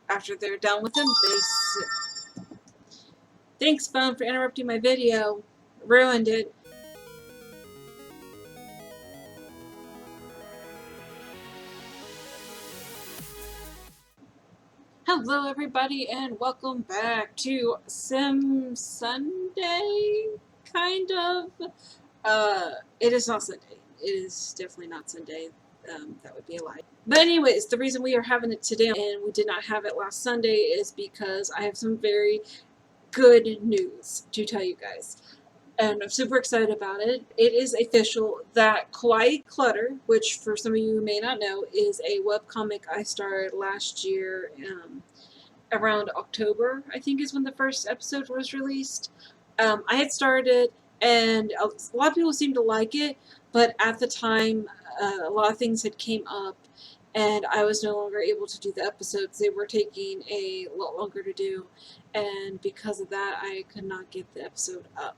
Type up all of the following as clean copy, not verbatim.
after they're done with them, thanks, phone, for interrupting my video. Ruined it. Hello everybody and welcome back to Sim Sunday, kind of. It is not Sunday. It is definitely not Sunday. That would be a lie. But anyways, the reason we are having it today and we did not have it last Sunday is because I have some very good news to tell you guys. And I'm super excited about it. It is official that Kawaii Clutter, which for some of you who may not know, is a webcomic I started last year, around October, I think is when the first episode was released. I had started, and a lot of people seemed to like it, but at the time, a lot of things had came up, and I was no longer able to do the episodes. They were taking a lot longer to do, and because of that, I could not get the episode up.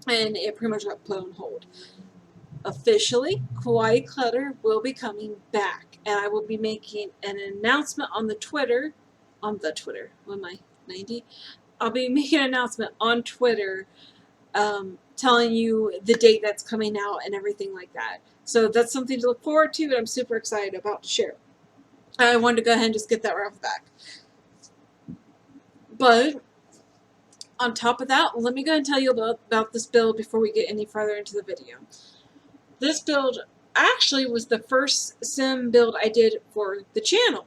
And it pretty much got put on hold. Officially, Kawaii Clutter will be coming back, and I will be making an announcement on the Twitter. What am I, 90? I'll be making an announcement on Twitter telling you the date that's coming out and everything like that. So that's something to look forward to, and I'm super excited about to share. I wanted to go ahead and just get that right off the back. But on top of that, let me go and tell you about this build before we get any further into the video. This build actually was the first sim build I did for the channel.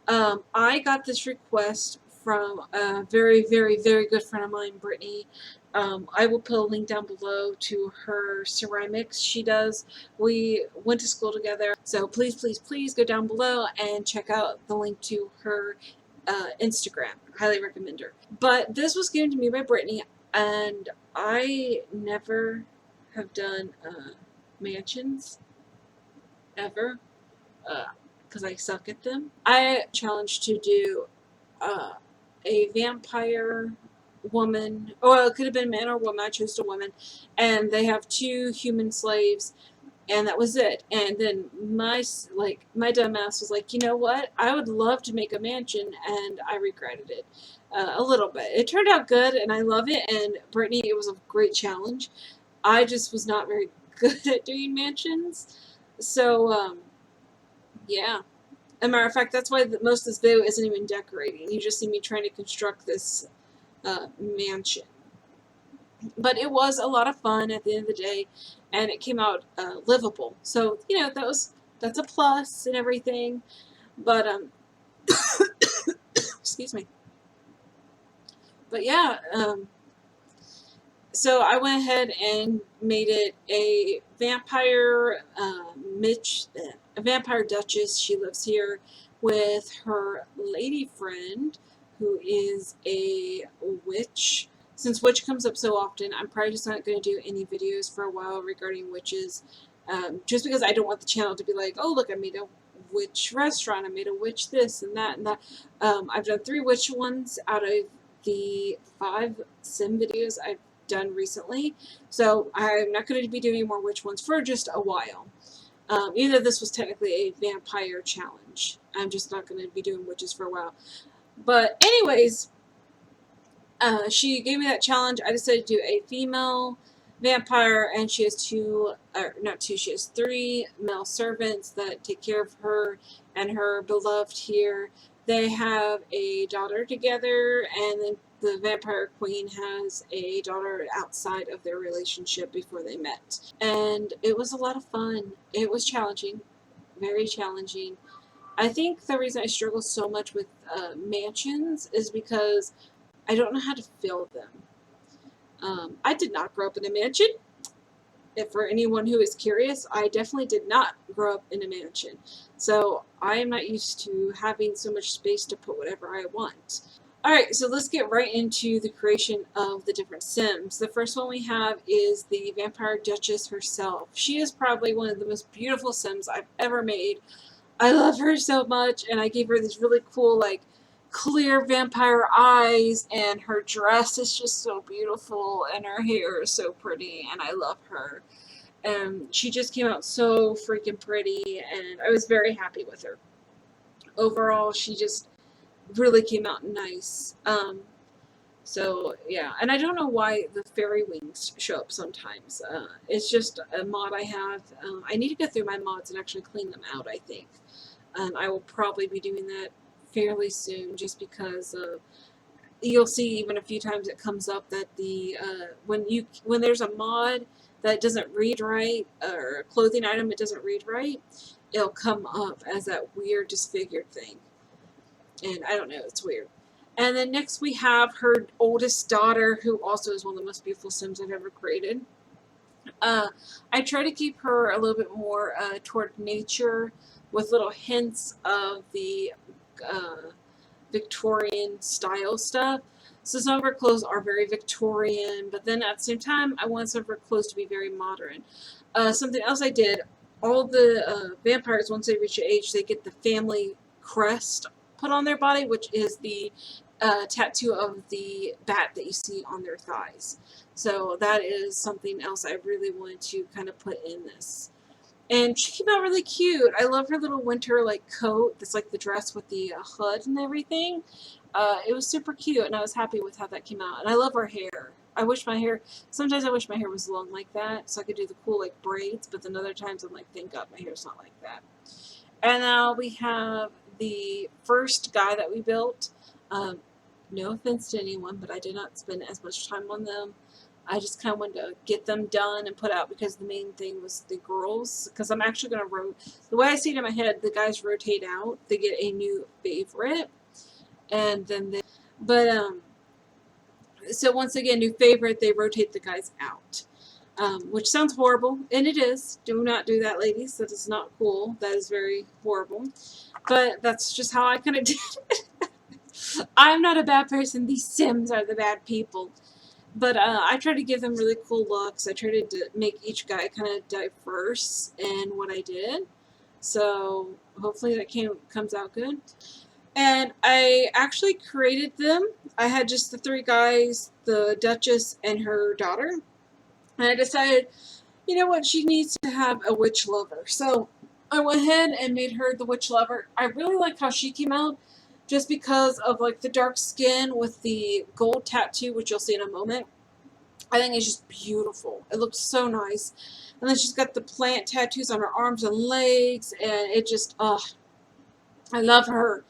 I got this request from a very, very, very good friend of mine, Brittany. I will put a link down below to her ceramics she does. We went to school together, so please, please, please go down below and check out the link to her Instagram. Highly recommend her. But this was given to me by Brittany, and I never have done mansions ever because I suck at them. I challenged to do a vampire woman, or it could have been man or woman. I chose a woman, and they have 2 human slaves, and that was it. And then my dumbass was like, you know what? I would love to make a mansion, and I regretted it a little bit. It turned out good, and I love it. And Brittany, it was a great challenge. I just was not very good at doing mansions, so yeah. As a matter of fact, that's why most of this video isn't even decorating. You just see me trying to construct this mansion. But it was a lot of fun at the end of the day, and it came out livable. So, you know, that's a plus and everything. But excuse me. But yeah, so I went ahead and made it a vampire a vampire duchess. She lives here with her lady friend, who is a witch. Since witch comes up so often, I'm probably just not going to do any videos for a while regarding witches, just because I don't want the channel to be like, oh look, I made a witch restaurant, I made a witch this and that and that. I've done 3 witch ones out of the 5 sim videos I've done recently, so I'm not going to be doing more witch ones for just a while. Even though this was technically a vampire challenge, I'm just not going to be doing witches for a while. But anyways, she gave me that challenge. I decided to do a female vampire, and she has she has 3 male servants that take care of her and her beloved here. They have a daughter together, and then the vampire queen has a daughter outside of their relationship before they met. And it was a lot of fun. It was challenging, very challenging. I think the reason I struggle so much with mansions is because I don't know how to fill them. I did not grow up in a mansion. If for anyone who is curious, I definitely did not grow up in a mansion. So I am not used to having so much space to put whatever I want. Alright, so let's get right into the creation of the different Sims. The first one we have is the Vampire Duchess herself. She is probably one of the most beautiful Sims I've ever made. I love her so much, and I gave her these really cool, like, clear vampire eyes, and her dress is just so beautiful, and her hair is so pretty, and I love her. And she just came out so freaking pretty, and I was very happy with her. overall, she just really came out nice. So yeah, and I don't know why the fairy wings show up sometimes. It's just a mod I have. I need to go through my mods and actually clean them out, I think. I will probably be doing that fairly soon, just because you'll see even a few times it comes up that the when there's a mod that doesn't read right, or a clothing item it doesn't read right, it'll come up as that weird disfigured thing. And I don't know, it's weird. And then next we have her oldest daughter, who also is one of the most beautiful Sims I've ever created. I try to keep her a little bit more toward nature, with little hints of the Victorian style stuff. So some of her clothes are very Victorian, but then at the same time, I want some of her clothes to be very modern. Something else I did, all the vampires, once they reach the age, they get the family crest put on their body, which is the tattoo of the bat that you see on their thighs. So that is something else I really wanted to kind of put in this. And she came out really cute. I love her little winter like coat. That's like the dress with the hood and everything. It was super cute, and I was happy with how that came out. And I love her hair. Sometimes I wish my hair was long like that, so I could do the cool like braids, but then other times I'm like, thank God my hair's not like that. And now we have the first guy that we built. No offense to anyone, but I did not spend as much time on them. I just kind of wanted to get them done and put out, because the main thing was the girls. Because I'm actually going to the way I see it in my head, the guys rotate out. They get a new favorite, and then so once again, new favorite, they rotate the guys out. Which sounds horrible, and it is. Do not do that, ladies. That is not cool. That is very horrible. But that's just how I kind of did it. I'm not a bad person. These Sims are the bad people. But I try to give them really cool looks. I try to make each guy kind of diverse in what I did. So hopefully that comes out good. And I actually created them. I had just the 3 guys, the Duchess and her daughter. And I decided, you know what, she needs to have a witch lover. So I went ahead and made her the witch lover. I really like how she came out, just because of like the dark skin with the gold tattoo, which you'll see in a moment. I think it's just beautiful. It looks so nice. And then she's got the plant tattoos on her arms and legs, and it just, I love her.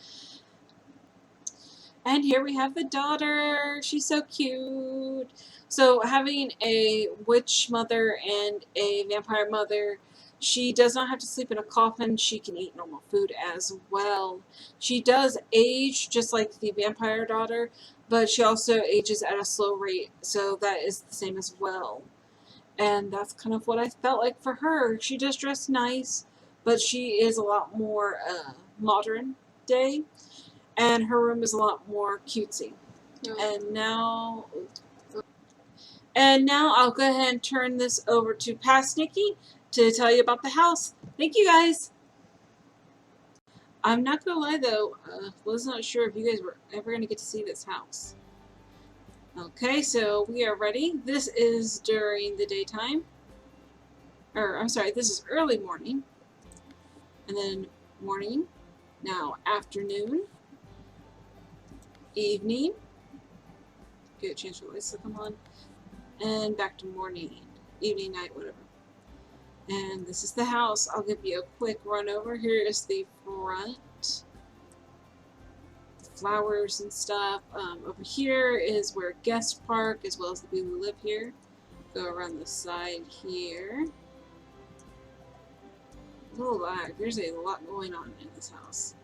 And here we have the daughter. She's so cute. So having a witch mother and a vampire mother, she does not have to sleep in a coffin. She can eat normal food as well. She does age just like the vampire daughter, but she also ages at a slow rate. So that is the same as well. And that's kind of what I felt like for her. She does dress nice, but she is a lot more modern day. And her room is a lot more cutesy. And now I'll go ahead and turn this over to Past Nikki to tell you about the house. Thank you, guys. I'm not gonna lie though, was not sure if you guys were ever gonna get to see this house. Okay, so we are ready. This is during the daytime. Or I'm sorry, this is early morning. And then morning. Now afternoon. Evening. Get a chance for the lights to come on. And back to morning, evening, night, whatever. And this is the house. I'll give you a quick run over. Here is the front. Flowers and stuff. Over here is where guests park, as well as the people who live here. Go around the side here. A little lag. There's a lot going on in this house.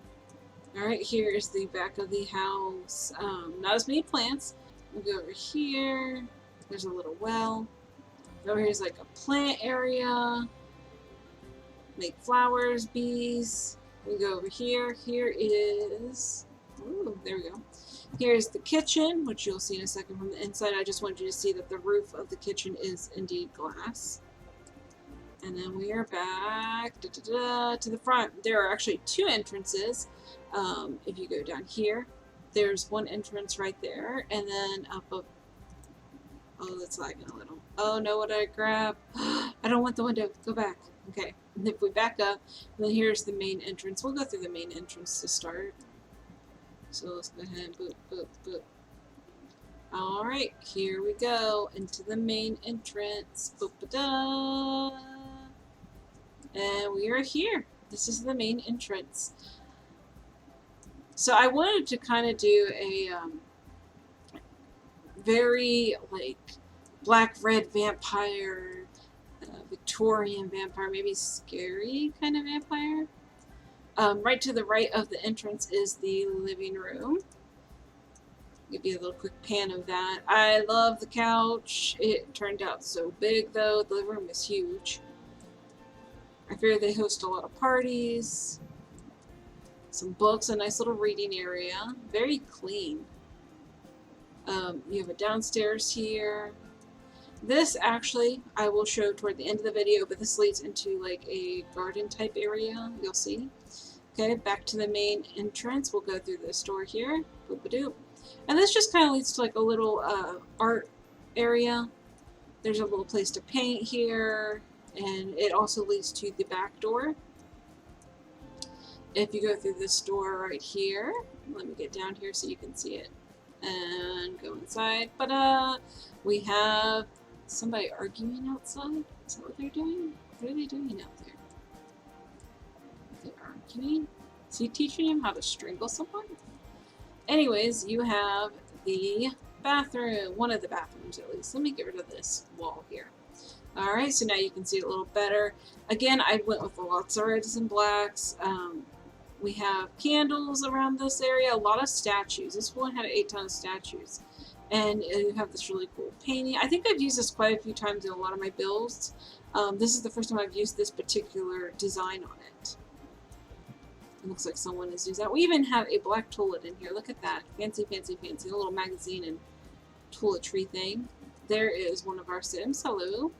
Alright, here is the back of the house. Not as many plants. We'll go over here. There's a little well. Over here is like a plant area. Make flowers, bees. We go over here. Here is... Ooh, there we go. Here's the kitchen, which you'll see in a second from the inside. I just wanted you to see that the roof of the kitchen is indeed glass. And then we are back to the front. There are actually 2 entrances. If you go down here, there's one entrance right there, and then up. Oh, that's lagging a little. Oh no, what did I grab? I don't want the window. Go back. Okay, and if we back up, then here's the main entrance. We'll go through the main entrance to start. So let's go ahead and boop, boop, boop. Alright, here we go into the main entrance. Boop, da. And we are here. This is the main entrance. So I wanted to kind of do a very like black red vampire, Victorian vampire, maybe scary kind of vampire. Right to the right of the entrance is the living room. Give you a little quick pan of that. I love the couch. It turned out so big though. The living room is huge. I fear they host a lot of parties. Some books, a nice little reading area. Very clean. You have a downstairs here. This actually I will show toward the end of the video, but this leads into like a garden type area. You'll see. Okay, back to the main entrance. We'll go through this door here. Boop-a-doop. And this just kind of leads to like a little art area. There's a little place to paint here, and it also leads to the back door. If you go through this door right here, let me get down here so you can see it, and go inside. But we have somebody arguing outside. Is that what they're doing? What are they doing out there? They're arguing? Is he teaching him how to strangle someone? Anyways, you have the bathroom, one of the bathrooms at least. Let me get rid of this wall here. Alright, so now you can see it a little better. Again, I went with lots of reds and blacks. We have candles around this area, a lot of statues. This one had 8 tons of statues. And you have this really cool painting. I think I've used this quite a few times in a lot of my builds. This is the first time I've used this particular design on it. It looks like someone has used that. We even have a black tulip in here. Look at that. Fancy, fancy, fancy. A little magazine and toiletry thing. There is one of our Sims. Hello.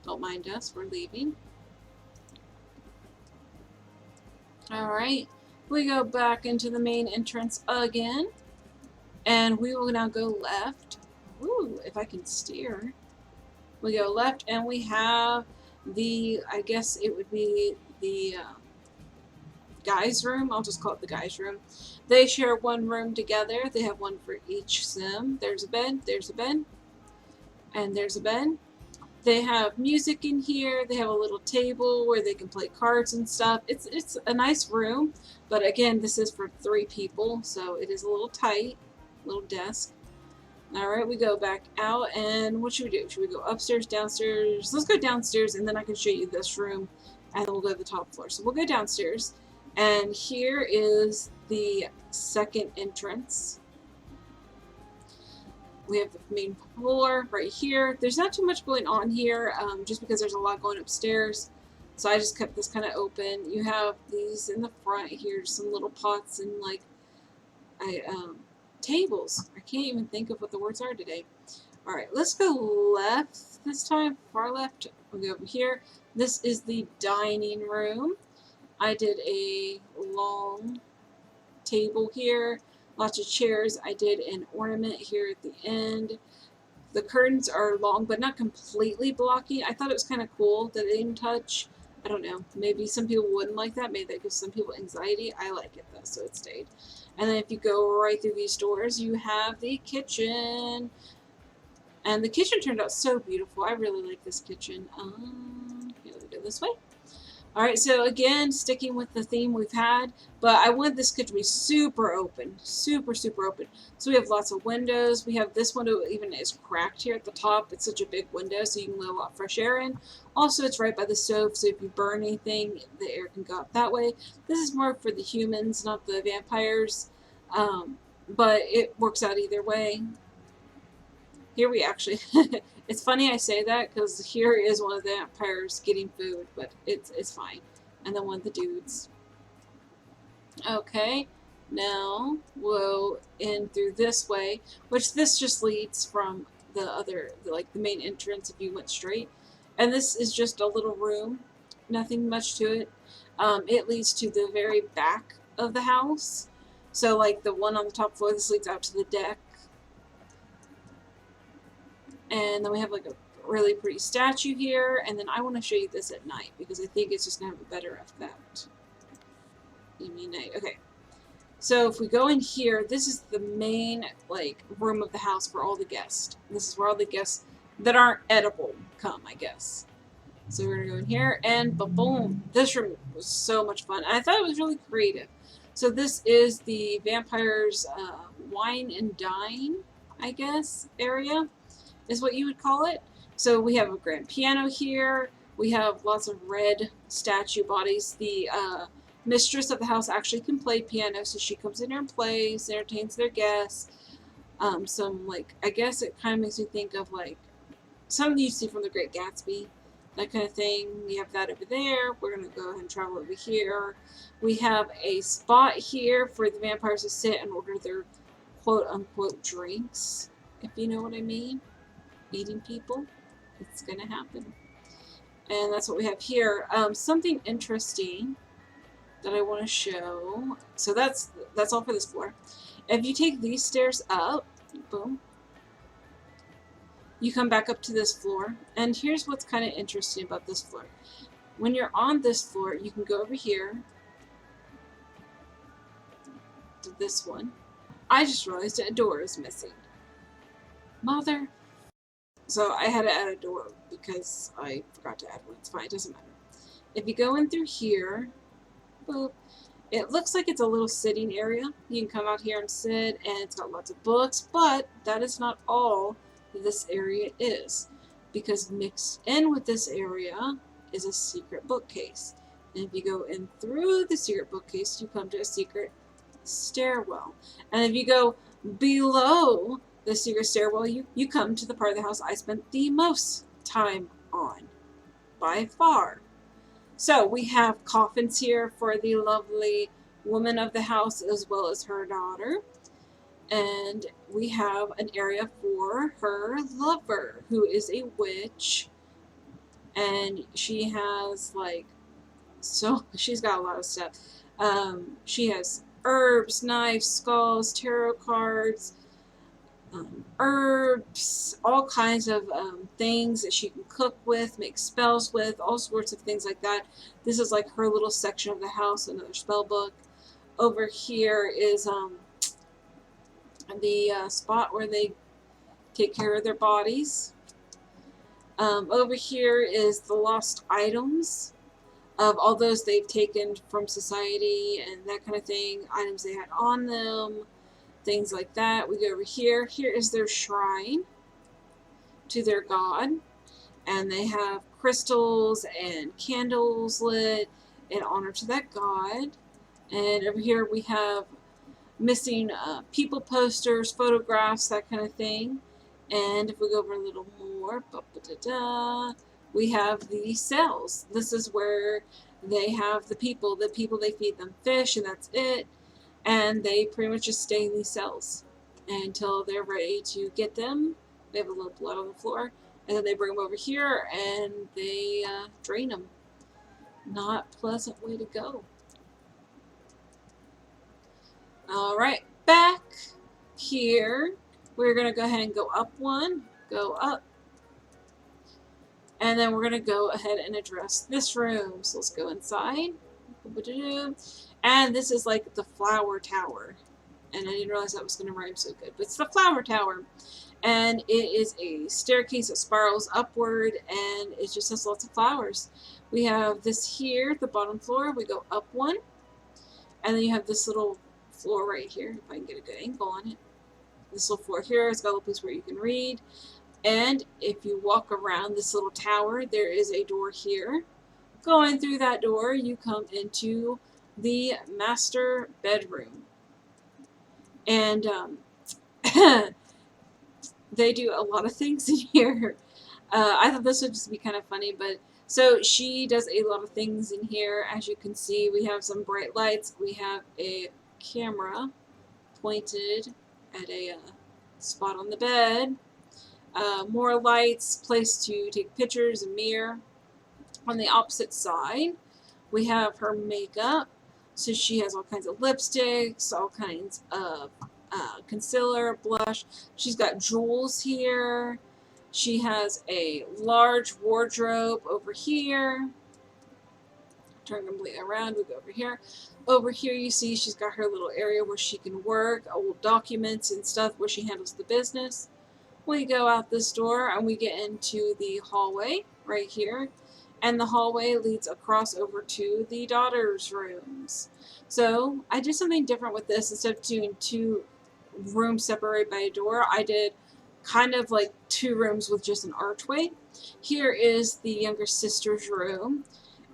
Don't mind us. We're leaving. Alright. We go back into the main entrance again. And we will now go left. Ooh, if I can steer. We go left and we have the, I guess it would be the guys' room. I'll just call it the guys' room. They share one room together. They have one for each sim. There's a bed, and there's a bed. They have music in here. They have a little table where they can play cards and stuff. It's a nice room, but again, this is for 3 people, so it is a little tight. Little desk. Alright, we go back out, and what should we do? Should we go upstairs, downstairs? Let's go downstairs, and then I can show you this room, and then we'll go to the top floor. So we'll go downstairs. And here is the second entrance. We have the main floor right here. There's not too much going on here, just because there's a lot going upstairs. So I just kept this kind of open. You have these in the front here, some little pots and like tables. I can't even think of what the words are today. Alright, let's go left this time. Far left. We'll go over here. This is the dining room. I did a long table here, lots of chairs. I did an ornament here at the end. The curtains are long, but not completely blocking. I thought it was kind of cool that they didn't touch. I don't know. Maybe some people wouldn't like that. Maybe that gives some people anxiety. I like it though, so it stayed. And then if you go right through these doors, you have the kitchen. And the kitchen turned out so beautiful. I really like this kitchen. Here, let me go this way. Alright, so again, sticking with the theme we've had, but I wanted this kitchen to be super open. Super, super open. So we have lots of windows. We have this window even is cracked here at the top. It's such a big window, so you can let a lot of fresh air in. Also, it's right by the stove, so if you burn anything, the air can go out that way. This is more for the humans, not the vampires, but it works out either way. Here we actually, it's funny I say that because here is one of the vampires getting food, but it's fine. And then one of the dudes. Okay, now we'll in through this way, which this just leads from the other, like the main entrance if you went straight. And this is just a little room, nothing much to it. It leads to the very back of the house. So like the one on the top floor, this leads out to the deck. And then we have like really pretty statue here, and then I want to show you this at night because I think it's just going to have a better effect. Evening, night. Okay. So if we go in here, this is the main like room of the house for all the guests. This is where all the guests that aren't edible come, I guess. So we're gonna go in here, and boom! This room was so much fun. I thought it was really creative. So this is the vampires' wine and dine, I guess, area is what you would call it. So we have a grand piano here. We have lots of red statue bodies. The mistress of the house actually can play piano, so she comes in here and plays, entertains their guests. Some like, I guess it kind of makes me think of like something you see from The Great Gatsby, that kind of thing. We have that over there. We're going to go ahead and travel over here. We have a spot here for the vampires to sit and order their quote-unquote drinks, if you know what I mean. Eating people. It's going to happen. And that's what we have here. Something interesting that I want to show. So that's all for this floor. If you take these stairs up, boom, you come back up to this floor, and here's what's kind of interesting about this floor. When you're on this floor, you can go over here to this one. I just realized a door is missing. Mother. So I had to add a door because I forgot to add one. It's fine, it doesn't matter. If you go in through here, boop, it looks like it's a little sitting area. You can come out here and sit, and it's got lots of books, but that is not all this area is, because mixed in with this area is a secret bookcase. And if you go in through the secret bookcase, you come to a secret stairwell. And if you go below the secret stairwell, you come to the part of the house I spent the most time on, by far. So we have coffins here for the lovely woman of the house as well as her daughter. And we have an area for her lover, who is a witch. And she has like, so she's got a lot of stuff. She has herbs, knives, skulls, tarot cards, herbs, all kinds of things that she can cook with, make spells with, all sorts of things like that. This is like her little section of the house, another spell book. Over here is the spot where they take care of their bodies. Over here is the lost items of all those they've taken from society and that kind of thing, items they had on them, things like that. We go over here. Here is their shrine to their god, and they have crystals and candles lit in honor to that god. And over here we have missing people posters, photographs, that kind of thing. And if we go over a little more, we have the cells. This is where they have the people they feed them fish, and that's it. And they pretty much just stay in these cells until they're ready to get them. They have a little blood on the floor, and then they bring them over here and they drain them. Not pleasant way to go. All right, back here, we're going to go ahead and go up one, go up, and then we're going to go ahead and address this room. So let's go inside, and this is like the flower tower, and I didn't realize that was going to rhyme so good, but it's the flower tower, and it is a staircase that spirals upward, and it just has lots of flowers. We have this here, the bottom floor. We go up one, and then you have this little floor right here, if I can get a good angle on it. This little floor here has got a little place where you can read. And if you walk around this little tower, there is a door here. Going through that door, you come into the master bedroom. And they do a lot of things in here. I thought this would just be kind of funny, but so she does a lot of things in here. As you can see, we have some bright lights. We have a camera pointed at a spot on the bed. More lights, place to take pictures, a mirror. On the opposite side, we have her makeup. So she has all kinds of lipsticks, all kinds of concealer, blush. She's got jewels here. She has a large wardrobe over here. Turn completely around, we go over here. Over here you see she's got her little area where she can work, old documents and stuff where she handles the business. We go out this door and we get into the hallway right here. And the hallway leads across over to the daughter's rooms. So I did something different with this. Instead of doing 2 rooms separated by a door, I did kind of like 2 rooms with just an archway. Here is the younger sister's room,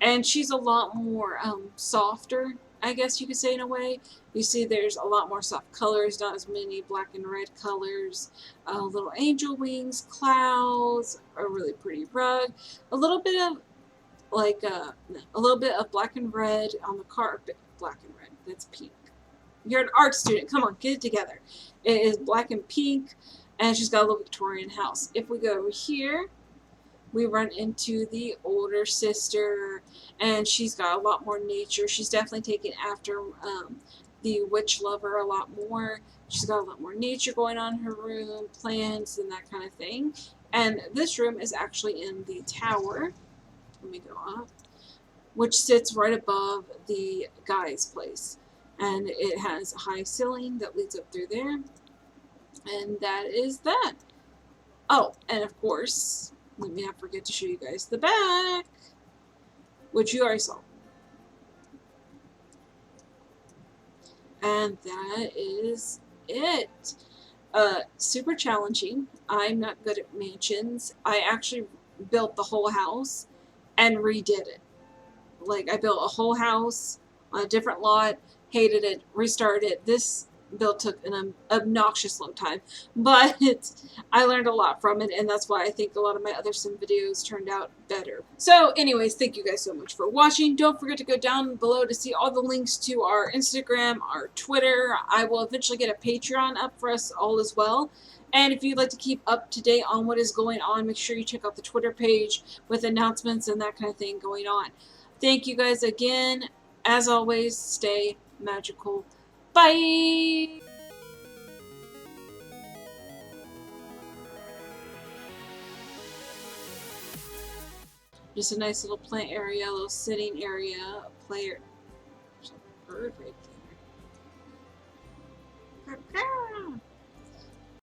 and she's a lot more softer, I guess you could say, in a way. You see there's a lot more soft colors, not as many black and red colors, little angel wings, clouds, a really pretty rug, a little bit of like a little bit of black and red on the carpet. Black and red, that's pink. You're an art student, come on, get it together. It is black and pink, and she's got a little Victorian house. If we go over here, we run into the older sister, and she's got a lot more nature. She's definitely taken after the witch lover a lot more. She's got a lot more nature going on in her room, plants and that kind of thing. And this room is actually in the tower. Let me go up, which sits right above the guy's place. And it has a high ceiling that leads up through there. And that is that. Oh, and of course, let me not forget to show you guys the back, which you already saw. And that is it. Super challenging. I'm not good at mansions. I actually built the whole house and redid it. Like, I built a whole house on a different lot, hated it, restarted it. This build took an obnoxious long time, but I learned a lot from it, and that's why I think a lot of my other sim videos turned out better. So anyways, thank you guys so much for watching. Don't forget to go down below to see all the links to our Instagram, our Twitter. I will eventually get a Patreon up for us all as well. And if you'd like to keep up to date on what is going on, make sure you check out the Twitter page with announcements and that kind of thing going on. Thank you guys again. As always, stay magical. Bye! Just a nice little plant area, a little sitting area, a player. There's a bird right there.